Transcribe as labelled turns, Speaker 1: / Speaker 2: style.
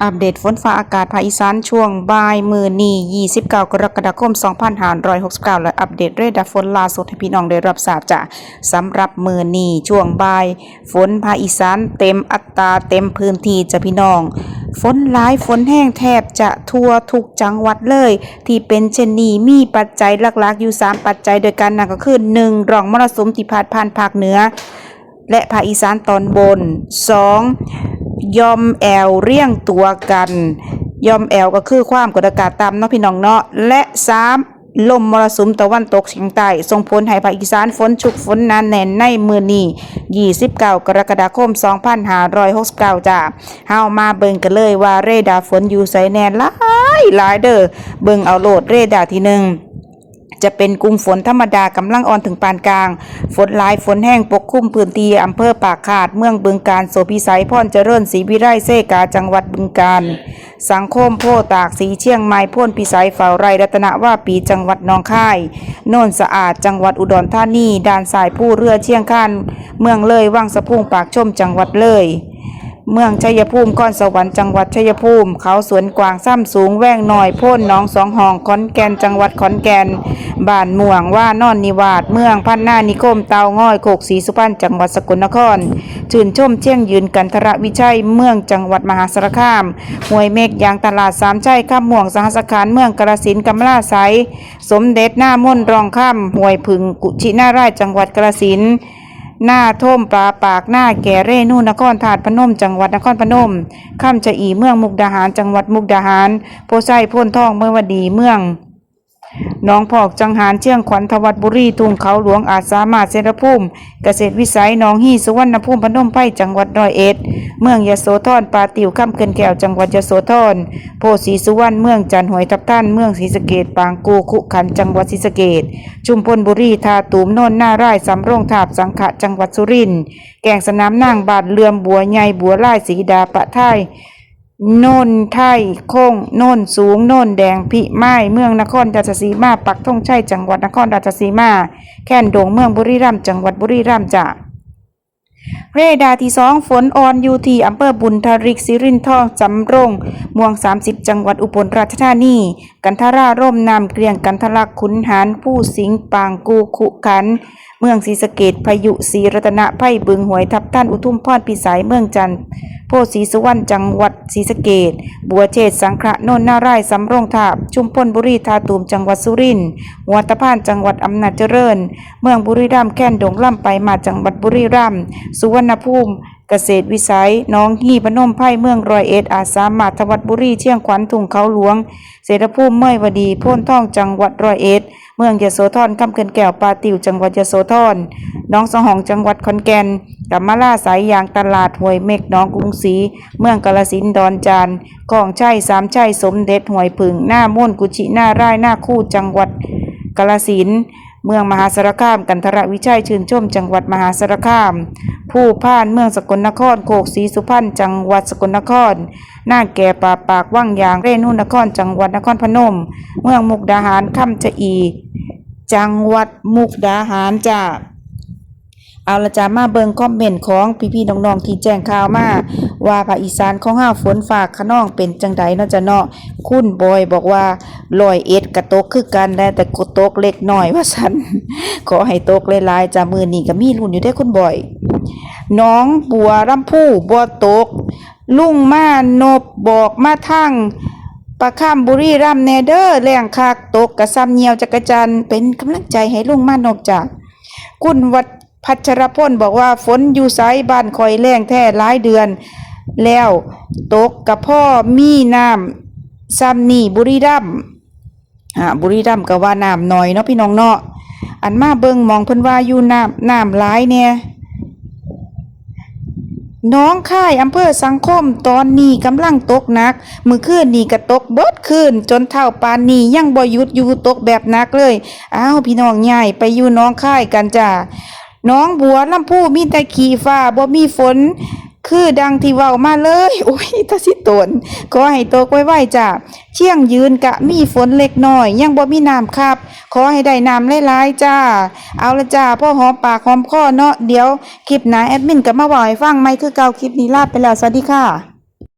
Speaker 1: อัปเดตฝนฟ้าอากาศภาคอีสานช่วงบ่ายมื้อนี้29กรกฎาคม2569และอัปเดตเรดาร์ฝนล่าสุดให้พี่น้องได้รับทราบจ้ะสำหรับมื้อนี้ช่วงบ่ายฝนภาคอีสานเต็มอัตราเต็มพื้นที่จ้ะพี่น้องฝนหลายฝนแห้งแทบจะทั่วทุกจังหวัดเลยที่เป็นเช่นนี้มีปัจจัยหลักๆอยู่3ปัจจัยโดยกันนั่นก็คือ1ร่องมรสุมที่พาดผ่านภาคเหนือและภาคอีสานตอนบน2ยอมแอวเรียงตัวกันยอมแอวก็คือความกดอากาศต่ำเนาะพี่น้องเนาะและ3ลมมรสุมตะวันตกเฉียงใต้ส่งผลให้ภาคอีสานฝนชุกฝนหนาแน่นในมื้อนี้29กรกฎาคม2569จ้าเฮามาเบิ่งกันเลยว่าเรดาร์ฝนอยู่ไสแน่หลายเด้อเบิ่งเอาโลดเรดาร์ที่1จะเป็นกลุ่มฝนธรรมดากำลังอ่อนถึงปานกลางฝนหลายฝนแห้งปกคลุมพื้นที่อำเภอปากคาดเมืองบึงกาฬโสภิไสพรเจริญศรีวิไลเซกาจังหวัดบึงกาฬสังคมโพตากสีเชียงใหม่พ่นพิสัยเฝ้าไร่รัตนว่าปีจังหวัดหนองคายโน่นสะอาดจังหวัดอุดรธานีด่านสายผู้เรือเชียงคานเมืองเลยวังสะพุงปากชมจังหวัดเลยเมืองชัยภูมิก้อนสวรรค์จังหวัดชัยภูมิเขาสวนกวางซ้ำสูงแว่งหน่อยโพ่นน้องสองห้องขอนแก่นจังหวัดขอนแก่นบ้านม่วงว่านอนนิวาสเมืองพันนานิคมเตาง่อยโคกศรีสุพรรณจังหวัดสกลนครชื่นชมเชียงยืนกันทรวิชัยเมืองจังหวัดมหาสารคามห้วยเมฆยางตลาดสามชัยข้ามม่วงสหัสขานเมืองกาฬสินธุ์กำลาไสสมเด็จหน้ามนต์รองข้ามห้วยผึ่งกุชินาราชจังหวัดกาฬสินธุ์หน้าท่มปลาปากหน้าแก่เร่นู่นนครถาดพนมจังหวัดนครพนมข้ามจะอีเมืองมุกดาหารจังหวัดมุกดาหารโพไซพ่นทองเมืองวดีเมืองน้องพอกจังหารเชียงขวัญทวัดบุรีทุ่งเขาหลวงอาจสามารถเสรภูมิเกษตรวิสัยน้องฮีสุวรรณภูมิพนมไพรจังหวัดร้อยเอ็ดเมืองยโสธรปาติวข้ามเกินแก้วจังหวัดยโสธรโพสีสุวรรณเมืองจันหอยทับท่านเมืองศรีสะเกษปางกูขุขันจังหวัดศรีสะเกษชุมพลบุรีทาตูมโนนหน้าไร่สำโรงถาบสังขะจังหวัดสุรินทร์แก่งสนามนางบาดเลื่อมบัวใหญ่บัวไล่สีดาปะไทยโน่นไทยโค้งโน่นสูงโน่นแดงพิไม้เมืองนครราชสีมาปักธงชัยจังหวัดนครราชสีมาแค่นโด่งเมืองบุรีรัมย์จังหวัดบุรีรัมย์จ้ะเรดาร์ที่2ฝนอ่อนอยู่ที่อำเภอบุญทริกสิรินทองจำรงม่วง30จังหวัดอุบลราชธานีกันทราร่มน้ำเกลียงกันทลักขุนหารผู้สิงปางกูขุขันเมืองศรีสะเกษพายุศรีรัตนไพบึงหวยทับท่านอุทุมพรพิสัยเมืองจันทร์โพสีสุวรรณจังหวัดศรีสะเกษบัวเชษสังขะโนนนาไร่สำโรงทาบชุมพลบุรีทาตูมจังหวัดสุรินทร์หัวตะพานจังหวัดอำนาจเจริญเมืองบุรีรัมย์แค่นดงล่ำไปมาจังหวัดบุรีรัมย์สุวรรณภูมิเกษตรวิสัยน้องฮีพนมไพรเมืองร้อยเอ็ดอาสามารถทวัดบุรีเชียงขวัญทุ่งเขาหลวงเสรภูมิเมยวดีโพ่นท่องจังหวัดร้อยเอ็ดเมืองยโสธรคำเกินแก้วปาติวจังหวัดยโสธรน้องสองหองจังหวัดขอนแก่นกัมมาลาสายยางตลาดห้วยเมฆน้องกรุงศรีเมืองกาฬสินธุ์ดอนจานของชัยสามชัยสมเด็จห้วยผึ่งหน้าม่วนกุชิหน้าไร่หน้าคู่จังหวัดกาฬสินธุ์เมืองมหาสารคามกันทรวิชัยชื่นชมจังหวัดมหาสารคามผู้พ่านเมืองสกลนครโคกศรีสุพรรณจังหวัดสกลนครหน้าแก่ป่าปากว่างยางเรนูนครจังหวัดนครพนมเมืองมุกดาหารค่ำจะอีจังหวัดมุกดาหารจ้าเอาละจ้ามาเบิ่งคอมเมนต์ของพี่ๆน้องๆที่แจ้งข่าวมาว่าภาคอีสานของเฮาฝนฟ้าคะนองเป็นจังไดเนาะจ้ะเนาะคุณบอยบอกว่า101กระตกคือกันได้แต่กตกเล็กน้อยว่าซั่นขอให้ตกหลายๆจ้ามื้อนี้ก็มีลุ้นอยู่ได้คุณบอยน้องบัวลำพูบ่ตกลุงมานบบอกมาทางประคำบุรีรัมย์แน่เด้อแรงคักตกกะซ้ำเหี่ยวจักรจันทร์เป็นกำลังใจให้ลุงมานบจ้ะคุณวัดพัชรพลบอกว่าฝนอยู่ไสบ้านคอยแรงแท้หลายเดือนแล้วตกกับพ่อมีน้ำซ้ำนี่บุรีรัมย์บุรีรัมย์ก็ว่าน้ำน้อยเนาะพี่น้องเนาะอันมาเบิ่งมองเพิ่นว่าอยู่น้ำหลายเนี่ยน้องค่ายอำเภอสังคมตอนนี้กำลังตกหนักมื้อคืนนี่ก็ตกเบิดคืนจนเท่าปานนี้ยังบ่หยุดอยู่ตกแบบหนักเลยอ้าวพี่น้องใหญ่ไปอยู่น้องค่ายกันจ้าน้องบัวลำพูมีแต่ขี้ฟ้าบ่มีฝนคือดังที่เว้ามาเลยโอ้ยตาสิตนขอให้ตกไว้ๆจ้าเชียงยืนกะมีฝนเล็กน้อยยังบ่มีน้ำครับขอให้ได้น้ำหลายๆจ้าเอาละจ้าพ่อหอมปากหอมคอเนาะเดี๋ยวคลิปหน้าแอดมินก็มาเว้าให้ฟังใหม่คือเก่าคลิปนี้ลาไปแล้วสวัสดีค่ะ